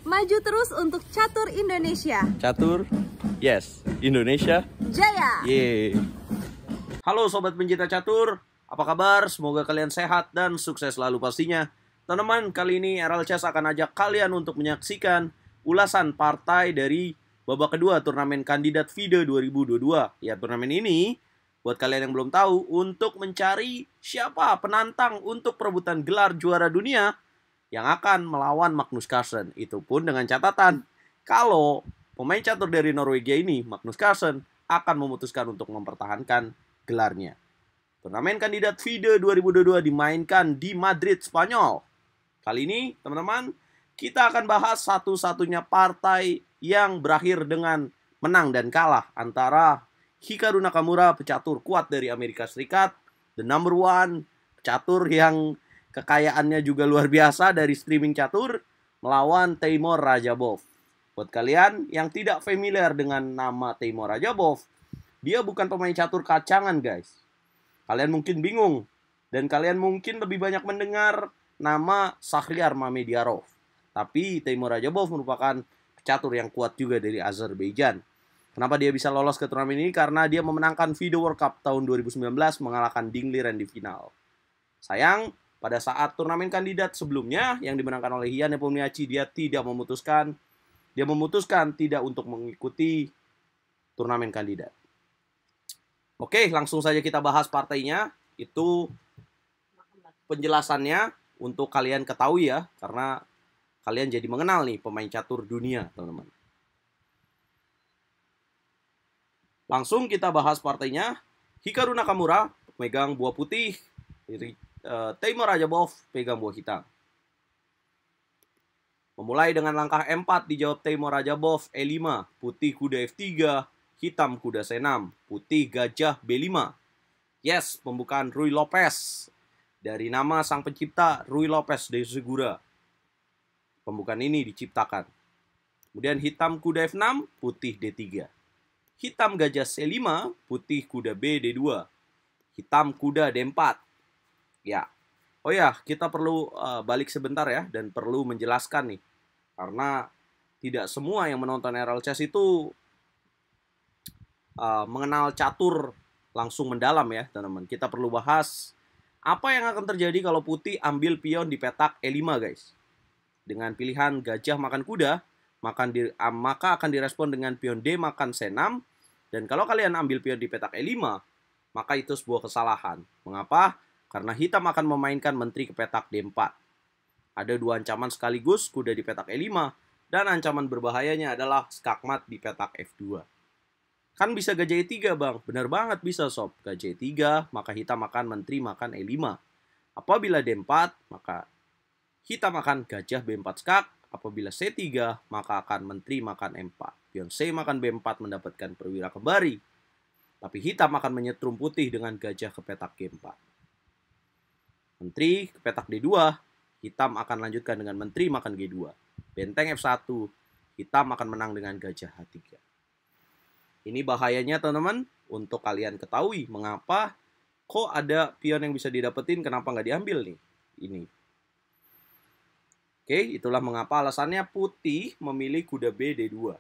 Maju terus untuk catur Indonesia. Catur, yes, Indonesia Jaya. Yeay. Halo sobat pencinta catur, apa kabar? Semoga kalian sehat dan sukses selalu pastinya. Teman-teman, kali ini RL Chess akan ajak kalian untuk menyaksikan ulasan partai dari babak kedua turnamen kandidat FIDE 2022. Ya, turnamen ini buat kalian yang belum tahu untuk mencari siapa penantang untuk perebutan gelar juara dunia yang akan melawan Magnus Carlsen. Itu pun dengan catatan kalau pemain catur dari Norwegia ini, Magnus Carlsen, akan memutuskan untuk mempertahankan gelarnya. Turnamen kandidat FIDE 2022 dimainkan di Madrid, Spanyol. Kali ini, teman-teman, kita akan bahas satu-satunya partai yang berakhir dengan menang dan kalah antara Hikaru Nakamura, pecatur kuat dari Amerika Serikat, the number one pecatur yang kekayaannya juga luar biasa dari streaming catur, melawan Teimur Rajabov. Buat kalian yang tidak familiar dengan nama Teimur Rajabov, dia bukan pemain catur kacangan, guys. Kalian mungkin bingung, dan kalian mungkin lebih banyak mendengar nama Shahryar Mamediyarov. Tapi Teimur Rajabov merupakan pecatur yang kuat juga dari Azerbaijan. Kenapa dia bisa lolos ke turnamen ini? Karena dia memenangkan FIDE World Cup tahun 2019 mengalahkan Ding Liren di final. Sayang, pada saat turnamen kandidat sebelumnya yang dimenangkan oleh Ian Nepomniachtchi, dia tidak memutuskan. Dia memutuskan tidak untuk mengikuti turnamen kandidat. Oke, langsung saja kita bahas partainya. Itu penjelasannya untuk kalian ketahui ya, karena kalian jadi mengenal nih pemain catur dunia, teman-teman. Langsung kita bahas partainya. Hikaru Nakamura pegang buah putih, Teimur Rajabov pegang buah hitam. Memulai dengan langkah E4 dijawab Teimur Rajabov E5, putih kuda F3, hitam kuda C6, putih gajah B5. Yes, pembukaan Ruy Lopez. Dari nama sang pencipta, Ruy Lopez de Segura. Pembukaan ini diciptakan. Kemudian hitam kuda F6, putih D3. Hitam gajah C5, putih kuda B D2. Hitam kuda D4. Ya. Oh ya, kita perlu balik sebentar ya, dan perlu menjelaskan nih. Karena tidak semua yang menonton RL Chess itu mengenal catur langsung mendalam ya, teman-teman. Kita perlu bahas apa yang akan terjadi kalau putih ambil pion di petak E5, guys. Dengan pilihan gajah makan kuda, maka akan direspon dengan pion D makan C6. Dan kalau kalian ambil pion di petak E5, maka itu sebuah kesalahan. Mengapa? Karena hitam akan memainkan menteri ke petak D4. Ada dua ancaman sekaligus, kuda di petak E5, dan ancaman berbahayanya adalah skakmat di petak F2. Kan bisa gajah E3, bang. Benar banget bisa, sob. Gajah E3, maka hitam akan menteri makan E5. Apabila D4, maka hitam akan gajah B4 skak. Apabila C3, maka akan menteri makan M4. Pion C makan B4 mendapatkan perwira kembali. Tapi hitam akan menyetrum putih dengan gajah ke petak G4. Menteri ke petak D2, hitam akan lanjutkan dengan menteri makan G2. Benteng F1, hitam akan menang dengan gajah H3. Ini bahayanya, teman-teman, untuk kalian ketahui mengapa kok ada pion yang bisa didapetin, kenapa nggak diambil nih. Ini. Oke, itulah mengapa alasannya putih memilih kuda B D2.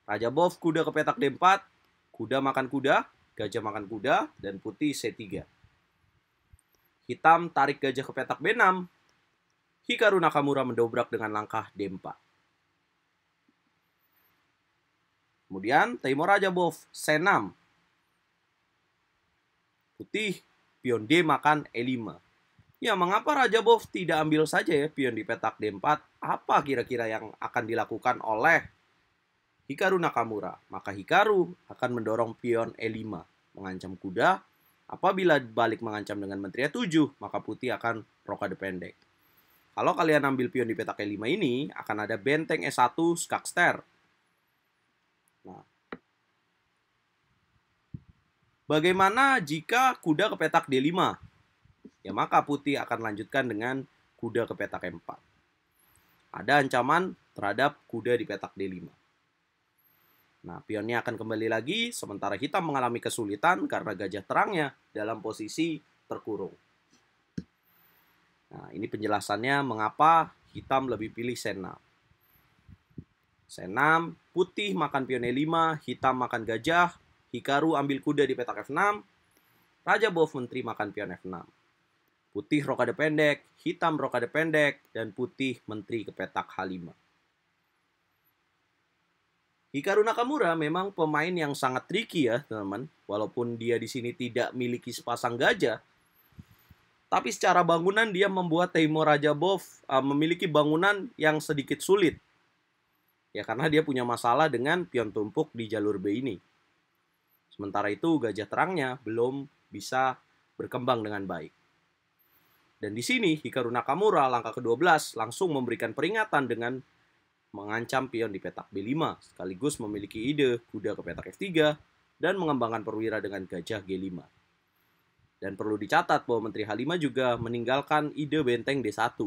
Rajabov kuda ke petak D4, kuda makan kuda, gajah makan kuda, dan putih C3. Hitam tarik gajah ke petak B6, Hikaru Nakamura mendobrak dengan langkah D4. Kemudian Teimur Rajabov C6. Putih pion D makan E5. Ya, mengapa Rajabov tidak ambil saja ya pion di petak D4? Apa kira-kira yang akan dilakukan oleh Hikaru Nakamura? Maka Hikaru akan mendorong pion E5, mengancam kuda. Apabila balik mengancam dengan menteri E7, maka putih akan rokade pendek. Kalau kalian ambil pion di petak E5 ini, akan ada benteng E1 skakster. Nah, bagaimana jika kuda ke petak D5? Ya, maka putih akan lanjutkan dengan kuda ke petak E4. Ada ancaman terhadap kuda di petak D5. Nah, pionnya akan kembali lagi, sementara hitam mengalami kesulitan karena gajah terangnya dalam posisi terkurung. Nah, ini penjelasannya mengapa hitam lebih pilih C6. C6, putih makan pion E5, hitam makan gajah, Hikaru ambil kuda di petak F6, Raja Bov menteri makan pion F6. Putih rokade pendek, hitam rokade pendek, dan putih menteri ke petak H5. Hikaru Nakamura memang pemain yang sangat tricky ya, teman-teman. Walaupun dia di sini tidak memiliki sepasang gajah, tapi secara bangunan dia membuat Teimo Rajabov memiliki bangunan yang sedikit sulit. Ya karena dia punya masalah dengan pion tumpuk di jalur B ini. Sementara itu gajah terangnya belum bisa berkembang dengan baik. Dan di sini Hikaru Nakamura langkah ke-12 langsung memberikan peringatan dengan mengancam pion di petak B5 sekaligus memiliki ide kuda ke petak F3 dan mengembangkan perwira dengan gajah G5. Dan perlu dicatat bahwa Menteri H5 juga meninggalkan ide benteng D1.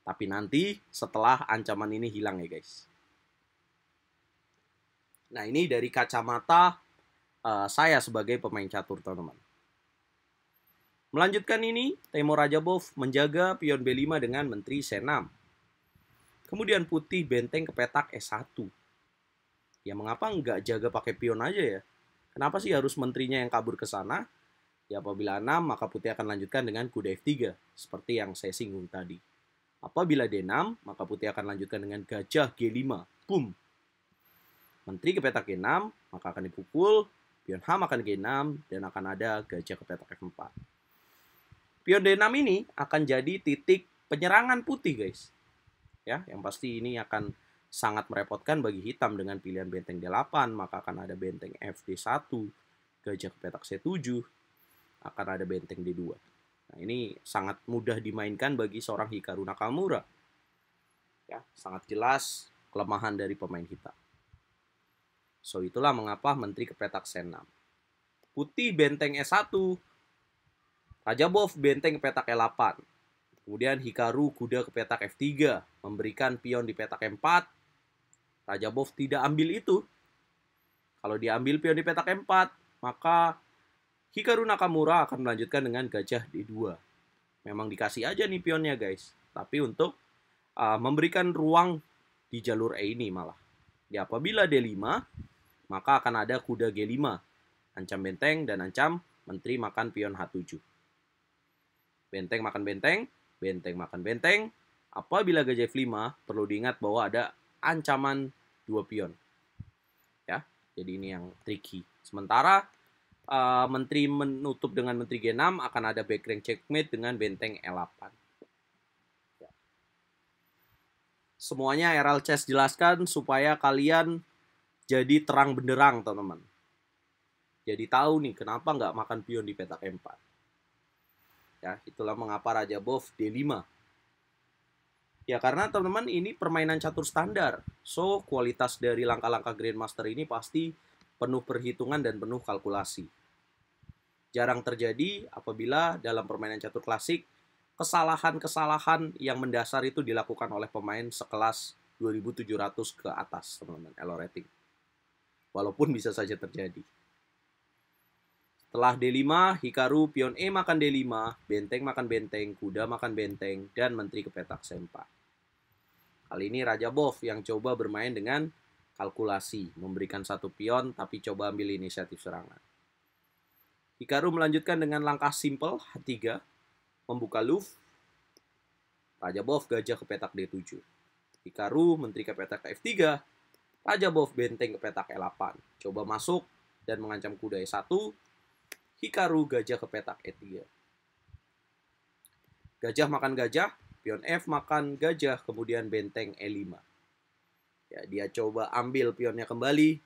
Tapi nanti setelah ancaman ini hilang ya guys. Nah ini dari kacamata saya sebagai pemain catur teman-teman. Melanjutkan ini, Teimo Rajabov menjaga pion B5 dengan menteri C6. Kemudian putih benteng ke petak S1. Ya mengapa nggak jaga pakai pion aja ya? Kenapa sih harus menterinya yang kabur ke sana? Ya apabila 6 maka putih akan lanjutkan dengan kuda F3 seperti yang saya singgung tadi. Apabila D6 maka putih akan lanjutkan dengan gajah G5. Boom. Menteri ke petak G6 maka akan dipukul, pion H makan G6 dan akan ada gajah ke petak F4. Pion D6 ini akan jadi titik penyerangan putih guys. Ya, yang pasti ini akan sangat merepotkan bagi hitam dengan pilihan benteng D8, maka akan ada benteng FD1, gajah ke petak C7, akan ada benteng D2. Nah, ini sangat mudah dimainkan bagi seorang Hikaru Nakamura. Ya, sangat jelas kelemahan dari pemain hitam. So, itulah mengapa menteri ke petak C6. Putih benteng E1, Rajabov benteng ke petak E8. Kemudian Hikaru kuda ke petak F3, memberikan pion di petak E4. Rajabov tidak ambil itu. Kalau diambil pion di petak E4, maka Hikaru Nakamura akan melanjutkan dengan gajah D2. Memang dikasih aja nih pionnya guys. Tapi untuk memberikan ruang di jalur E ini malah. Ya apabila D5, maka akan ada kuda G5. Ancam benteng dan ancam menteri makan pion H7. Benteng makan benteng, benteng makan benteng. Apabila gajah F5, perlu diingat bahwa ada ancaman 2 pion. Ya, jadi ini yang tricky. Sementara menteri menutup dengan menteri G6 akan ada backrank checkmate dengan benteng E8. Ya. Semuanya RL Chess jelaskan supaya kalian jadi terang benderang teman-teman. Jadi tahu nih kenapa nggak makan pion di petak E4. Ya, itulah mengapa Rajabov D5. Ya karena teman-teman ini permainan catur standar. So kualitas dari langkah-langkah Grandmaster ini pasti penuh perhitungan dan penuh kalkulasi. Jarang terjadi apabila dalam permainan catur klasik kesalahan-kesalahan yang mendasar itu dilakukan oleh pemain sekelas 2700 ke atas, teman-teman, elo rating. Walaupun bisa saja terjadi. Setelah D5, Hikaru pion E makan D5, benteng makan benteng, kuda makan benteng, dan menteri ke petak C4. Kali ini Rajabov yang coba bermain dengan kalkulasi, memberikan satu pion tapi coba ambil inisiatif serangan. Hikaru melanjutkan dengan langkah simple H3, membuka loop. Rajabov gajah ke petak D7. Hikaru menteri ke petak F3, Rajabov benteng ke petak E8. Coba masuk dan mengancam kuda E1. Hikaru gajah ke petak E3. Gajah makan gajah, pion F makan gajah, kemudian benteng E5. Ya, dia coba ambil pionnya kembali.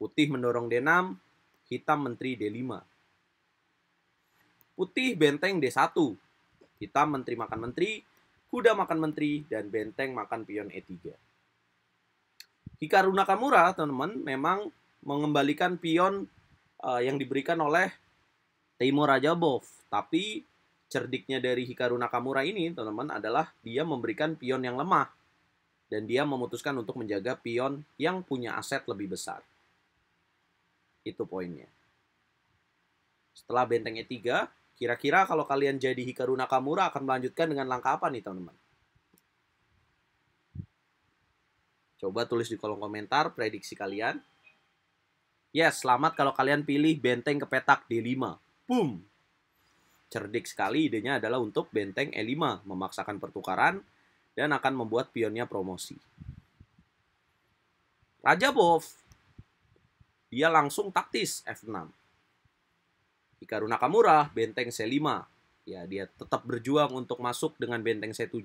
Putih mendorong D6, hitam menteri D5. Putih benteng D1. Hitam menteri makan menteri, kuda makan menteri, dan benteng makan pion E3. Hikaru Nakamura, teman-teman, memang mengembalikan pion yang diberikan oleh Teimo Rajabov. Tapi cerdiknya dari Hikaru Nakamura ini, teman-teman, adalah dia memberikan pion yang lemah. Dan dia memutuskan untuk menjaga pion yang punya aset lebih besar. Itu poinnya. Setelah benteng E3, Kira-kira kalau kalian jadi Hikaru Nakamura akan melanjutkan dengan langkah apa nih teman-teman? Coba tulis di kolom komentar prediksi kalian. Yes, selamat kalau kalian pilih benteng ke petak D5. Boom! Cerdik sekali, idenya adalah untuk benteng E5, memaksakan pertukaran dan akan membuat pionnya promosi. Raja Bov, dia langsung taktis F6. Hikaru Nakamura, benteng C5. Ya, dia tetap berjuang untuk masuk dengan benteng C7.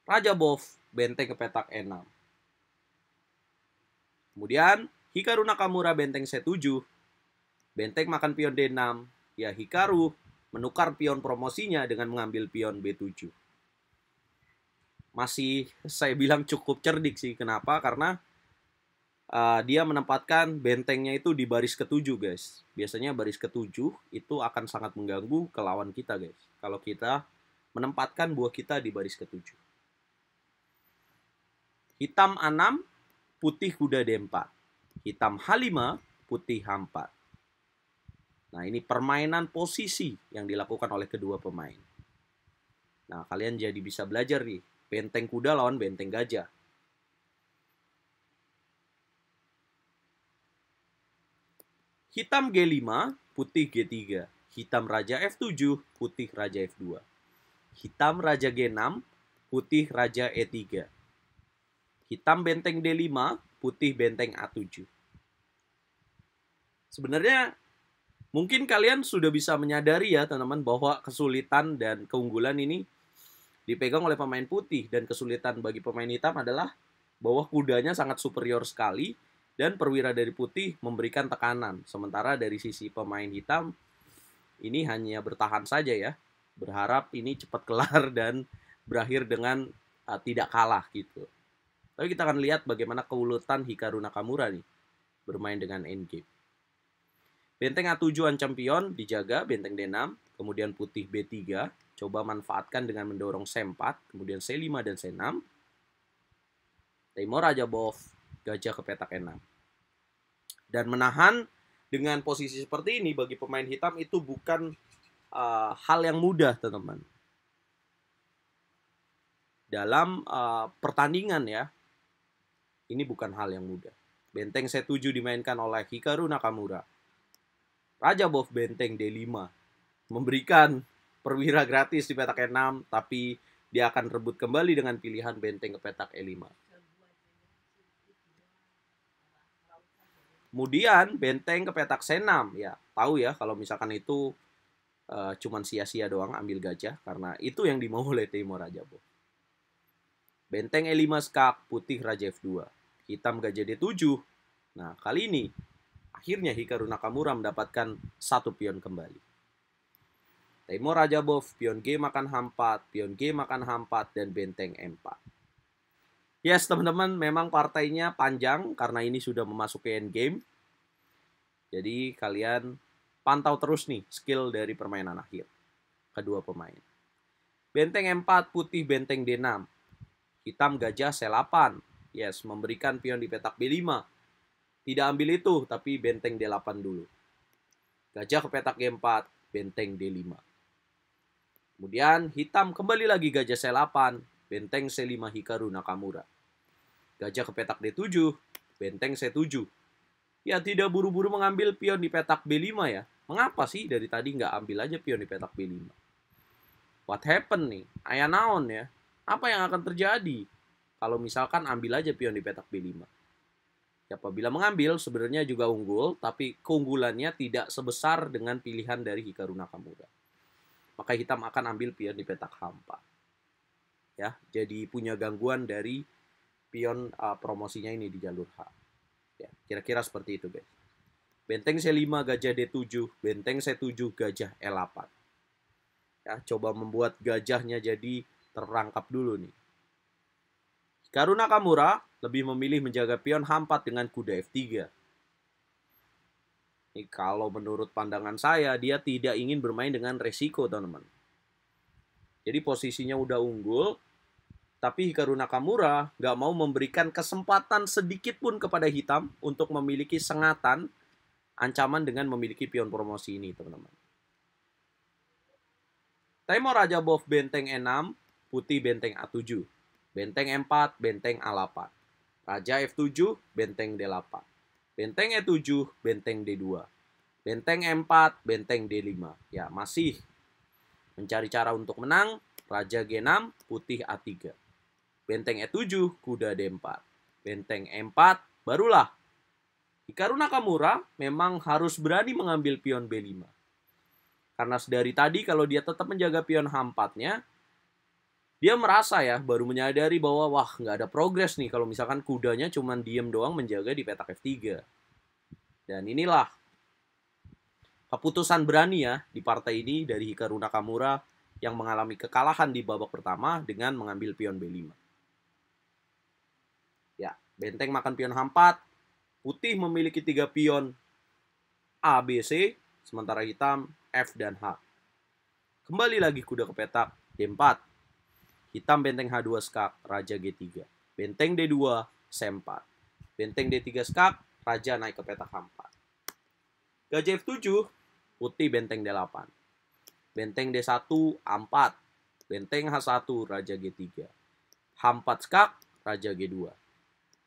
Raja Bov, benteng ke petak E6. Kemudian, Hikaru Nakamura benteng C7. Benteng makan pion D6. Ya, Hikaru menukar pion promosinya dengan mengambil pion B7. Masih saya bilang cukup cerdik sih. Kenapa? Karena dia menempatkan bentengnya itu di baris ke-7, guys. Biasanya baris ke-7 itu akan sangat mengganggu ke lawan kita, guys. Kalau kita menempatkan buah kita di baris ke-7. Hitam A6, putih kuda D4. Hitam H5, putih H4. Nah, ini permainan posisi yang dilakukan oleh kedua pemain. Nah, kalian jadi bisa belajar nih. Benteng kuda lawan benteng gajah. Hitam G5, putih G3. Hitam Raja F7, putih Raja F2. Hitam Raja G6, putih Raja E3. Hitam benteng D5, putih benteng A7. Sebenarnya mungkin kalian sudah bisa menyadari ya teman-teman bahwa kesulitan dan keunggulan ini dipegang oleh pemain putih. Dan kesulitan bagi pemain hitam adalah bahwa kudanya sangat superior sekali dan perwira dari putih memberikan tekanan. Sementara dari sisi pemain hitam ini hanya bertahan saja ya. Berharap ini cepat kelar dan berakhir dengan tidak kalah gitu. Tapi kita akan lihat bagaimana keuletan Hikaru Nakamura nih bermain dengan endgame. Benteng A7 ancam pion dijaga, benteng D6, kemudian putih B3, coba manfaatkan dengan mendorong C4, kemudian C5 dan C6. Teimur Raja Bov, gajah ke petak E6. Dan menahan dengan posisi seperti ini bagi pemain hitam itu bukan hal yang mudah, teman-teman. Dalam pertandingan ya, ini bukan hal yang mudah. Benteng C7 dimainkan oleh Hikaru Nakamura. Raja Bov benteng D5. Memberikan perwira gratis di petak E6, tapi dia akan rebut kembali dengan pilihan benteng ke petak E5. Kemudian benteng ke petak C6. Ya, tahu ya kalau misalkan itu cuman sia-sia doang ambil gajah, karena itu yang dimau oleh Teimur Raja Bov. Benteng E5 skak, putih Raja F2. Hitam gajah D7. Nah, kali ini akhirnya Hikaru Nakamura mendapatkan satu pion kembali. Teimur Raja Bov, pion G makan H4, pion G makan H4, dan benteng M4. Yes, teman-teman, memang partainya panjang karena ini sudah memasuki endgame. Jadi kalian pantau terus nih skill dari permainan akhir kedua pemain. Benteng M4, putih benteng D6. Hitam gajah C8. Yes, memberikan pion di petak B5. Tidak ambil itu, tapi benteng D8 dulu. Gajah ke petak G4, benteng D5. Kemudian hitam kembali lagi gajah C8, benteng C5 Hikaru Nakamura. Gajah ke petak D7, benteng C7. Ya, tidak buru-buru mengambil pion di petak B5 ya. Mengapa sih dari tadi nggak ambil aja pion di petak B5? What happened nih? Aya naon ya? Apa yang akan terjadi kalau misalkan ambil aja pion di petak B5? Apabila mengambil sebenarnya juga unggul, tapi keunggulannya tidak sebesar dengan pilihan dari Hikaru Nakamura. Maka hitam akan ambil pion di petak H4. Ya, jadi punya gangguan dari pion promosinya ini di jalur H. Ya, kira-kira seperti itu, guys. Benteng C5 gajah D7, benteng C7 gajah E8. Ya, coba membuat gajahnya jadi terperangkap dulu nih. Hikaru Nakamura lebih memilih menjaga pion H4 dengan kuda F3. Ini kalau menurut pandangan saya, dia tidak ingin bermain dengan resiko, teman-teman. Jadi posisinya udah unggul, tapi Hikaru Nakamura nggak mau memberikan kesempatan sedikit pun kepada hitam untuk memiliki sengatan ancaman dengan memiliki pion promosi ini, teman-teman. Timur Rajabov benteng E6, putih benteng A7. Benteng E4, benteng A8. Raja F7, benteng D8. Benteng E7, benteng D2. Benteng E4, benteng D5. Ya, masih mencari cara untuk menang. Raja G6, putih A3. Benteng E7, kuda D4. Benteng E4, barulah Hikaru Nakamura memang harus berani mengambil pion B5. Karena dari tadi kalau dia tetap menjaga pion H4-nya, dia merasa ya, baru menyadari bahwa wah nggak ada progres nih kalau misalkan kudanya cuma diem doang menjaga di petak F3. Dan inilah keputusan berani ya di partai ini dari Hikaru Nakamura yang mengalami kekalahan di babak pertama dengan mengambil pion B5. Ya, benteng makan pion H4, putih memiliki 3 pion A, B, C, sementara hitam F dan H. Kembali lagi kuda ke petak D4. Hitam benteng H2 skak, raja G3. Benteng D2, C4. Benteng D3 skak, raja naik ke petak H4. Gajah F7, putih benteng D8. Benteng D1, A4. Benteng H1, raja G3. H4 skak, raja G2.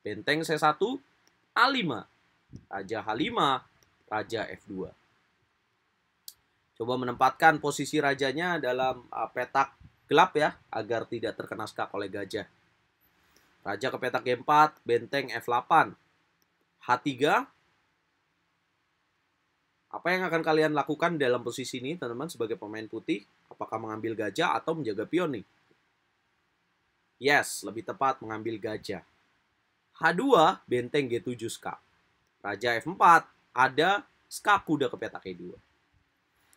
Benteng C1, A5. Raja H5, raja F2. Coba menempatkan posisi rajanya dalam petak gelap ya, agar tidak terkena skak oleh gajah. Raja ke petak G4, benteng F8. H3. Apa yang akan kalian lakukan dalam posisi ini, teman-teman, sebagai pemain putih? Apakah mengambil gajah atau menjaga pion nih? Yes, lebih tepat mengambil gajah. H2, benteng G7 skak. Raja F4, ada skak kuda ke petak E2.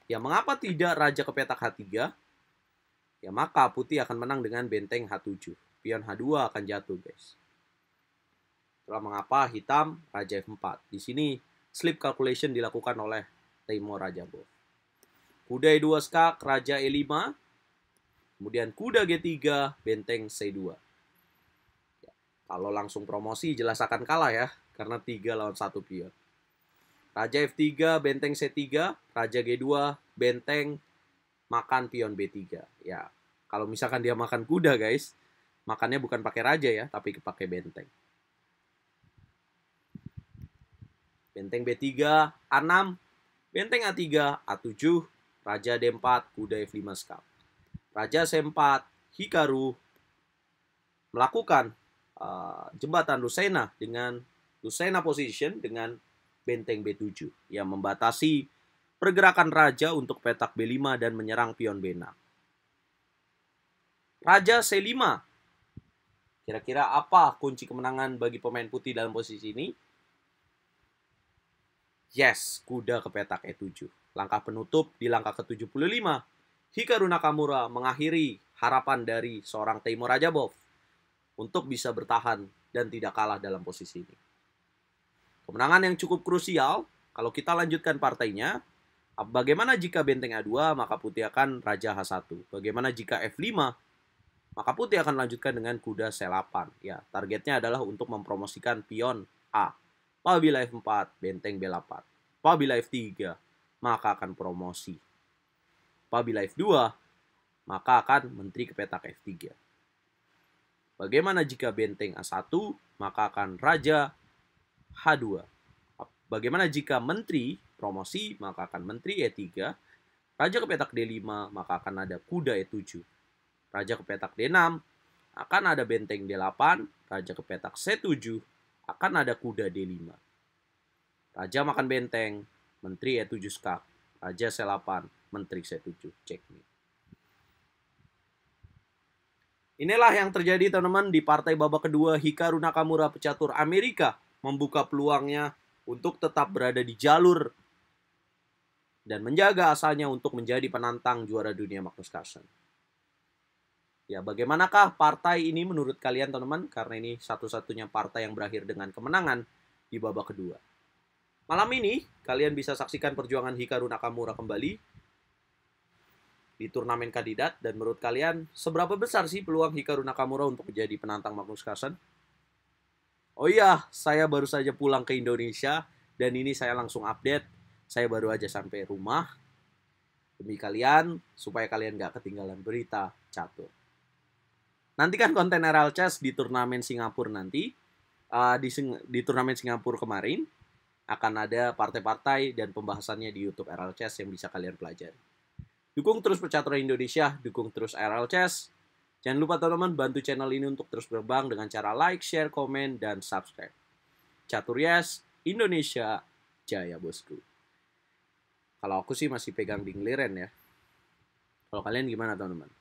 Ya, mengapa tidak raja ke petak H3? Ya, maka putih akan menang dengan benteng H7. Pion H2 akan jatuh, guys. Itulah mengapa hitam raja F4. Di sini, slip calculation dilakukan oleh Timur Rajabov. Kuda E2 skak, raja E5. Kemudian kuda G3, benteng C2. Ya, kalau langsung promosi, jelas akan kalah ya. Karena 3 lawan 1 pion. Raja F3, benteng C3, raja G2, benteng makan pion B3. Ya, kalau misalkan dia makan kuda, guys, makannya bukan pakai raja ya, tapi pakai benteng. Benteng B3, A6, benteng A3, A7, raja D4, kuda F5 skak. Raja C4, Hikaru melakukan jembatan Lucena dengan Lucena position dengan benteng B7 yang membatasi pergerakan raja untuk petak B5 dan menyerang pion B6. Raja C5. Kira-kira apa kunci kemenangan bagi pemain putih dalam posisi ini? Yes, kuda ke petak E7. Langkah penutup di langkah ke-75. Hikaru Nakamura mengakhiri harapan dari seorang Timur Rajabov untuk bisa bertahan dan tidak kalah dalam posisi ini. Kemenangan yang cukup krusial. Kalau kita lanjutkan partainya, bagaimana jika benteng A2, maka putih akan raja H1. Bagaimana jika F5, maka putih akan lanjutkan dengan kuda C8. Ya, targetnya adalah untuk mempromosikan pion A. Apabila F4, benteng B8. Apabila F3, maka akan promosi. Apabila F2, maka akan menteri ke petak F3. Bagaimana jika benteng A1, maka akan raja H2. Bagaimana jika menteri promosi, maka akan menteri E3. Raja ke petak D5, maka akan ada kuda E7. Raja ke petak D6, akan ada benteng D8. Raja ke petak C7, akan ada kuda D5. Raja makan benteng, menteri E7 skak. Raja C8, menteri C7. Checkmate. Inilah yang terjadi, teman-teman, di partai babak kedua. Hikaru Nakamura, pecatur Amerika, membuka peluangnya untuk tetap berada di jalur dan menjaga asanya untuk menjadi penantang juara dunia Magnus Carlsen. Ya, bagaimanakah partai ini menurut kalian, teman-teman? Karena ini satu-satunya partai yang berakhir dengan kemenangan di babak kedua. Malam ini, kalian bisa saksikan perjuangan Hikaru Nakamura kembali di turnamen kandidat. Dan menurut kalian, seberapa besar sih peluang Hikaru Nakamura untuk menjadi penantang Magnus Carlsen? Oh iya, saya baru saja pulang ke Indonesia Dan ini saya langsung update. Saya baru aja sampai rumah. Demi kalian, supaya kalian gak ketinggalan berita catur. Nantikan konten RL Chess di turnamen Singapura nanti. Di turnamen Singapura kemarin, akan ada partai-partai dan pembahasannya di YouTube RL Chess yang bisa kalian pelajari. Dukung terus percaturan Indonesia, dukung terus RL Chess. Jangan lupa teman-teman bantu channel ini untuk terus berkembang dengan cara like, share, komen, dan subscribe. Catur Yes, Indonesia Jaya bosku. Kalau aku sih masih pegang di Ngliren ya. Kalau kalian gimana teman-teman?